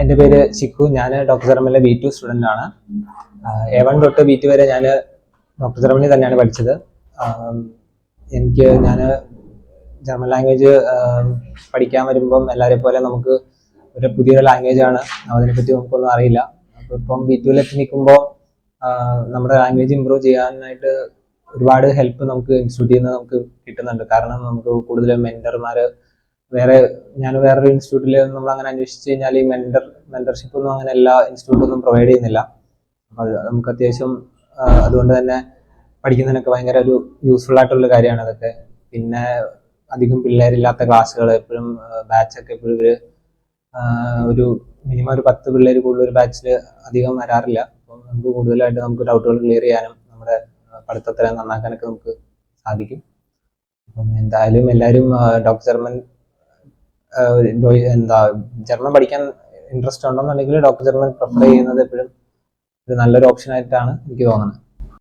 എൻ്റെ പേര് ചിക്കു. ഞാൻ ഡോക്ടർ ജർമ്മനിലെ B2 സ്റ്റുഡൻ്റ് ആണ്. A1 തൊട്ട് B2 വരെ ഞാൻ ഡോക്ടർ ജർമ്മനി തന്നെയാണ് പഠിച്ചത്. ഞാൻ ജർമ്മൻ ലാംഗ്വേജ് പഠിക്കാൻ വരുമ്പം എല്ലാവരെ പോലെ നമുക്ക് ഒരു പുതിയൊരു ലാംഗ്വേജ് ആണ്, അതിനെപ്പറ്റി നമുക്കൊന്നും അറിയില്ല. അപ്പോൾ ഇപ്പം B2 നിൽക്കുമ്പോൾ നമ്മുടെ ലാംഗ്വേജ് ഇമ്പ്രൂവ് ചെയ്യാനായിട്ട് ഒരുപാട് ഹെൽപ്പ് നമുക്ക് ഇൻസ്റ്റിറ്റ്യൂട്ടിൽ നിന്ന് നമുക്ക് കിട്ടുന്നുണ്ട്. കാരണം നമുക്ക് കൂടുതൽ മെൻറ്റർമാർ ഞാൻ വേറൊരു ഇൻസ്റ്റിറ്റ്യൂട്ടിൽ നമ്മൾ അങ്ങനെ അന്വേഷിച്ച് കഴിഞ്ഞാൽ ഈ മെന്റർഷിപ്പ് ഒന്നും അങ്ങനെ എല്ലാ ഇൻസ്റ്റിറ്റ്യൂട്ടൊന്നും പ്രൊവൈഡ് ചെയ്യുന്നില്ല. അപ്പോൾ അത് നമുക്ക് അത്യാവശ്യം അതുകൊണ്ട് തന്നെ പഠിക്കുന്നതിനൊക്കെ ഭയങ്കര ഒരു യൂസ്ഫുൾ ആയിട്ടുള്ള കാര്യമാണ് അതൊക്കെ. പിന്നെ അധികം പിള്ളേരില്ലാത്ത ക്ലാസ്സുകൾ എപ്പോഴും ബാച്ചൊക്കെ എപ്പോഴും ഒരു മിനിമം ഒരു 10 പിള്ളേർ കൂടുതൽ ഒരു ബാച്ചിൽ അധികം വരാറില്ല. അപ്പം നമുക്ക് കൂടുതലായിട്ട് നമുക്ക് ഡൗട്ടുകൾ ക്ലിയർ ചെയ്യാനും നമ്മുടെ പഠിത്തത്തിനെ നന്നാക്കാനൊക്കെ നമുക്ക് സാധിക്കും. അപ്പം എന്തായാലും എല്ലാവരും ഡോക്ടർ ജർമ്മൻ പഠിക്കാൻ ഇൻട്രസ്റ്റ് ഉണ്ടെന്നുണ്ടെങ്കിൽ ഡോക്ടർ ജർമ്മൻ പ്രിഫർ ചെയ്യുന്നത് എപ്പോഴും ഒരു നല്ലൊരു ഓപ്ഷൻ ആയിട്ടാണ് എനിക്ക് തോന്നുന്നത്.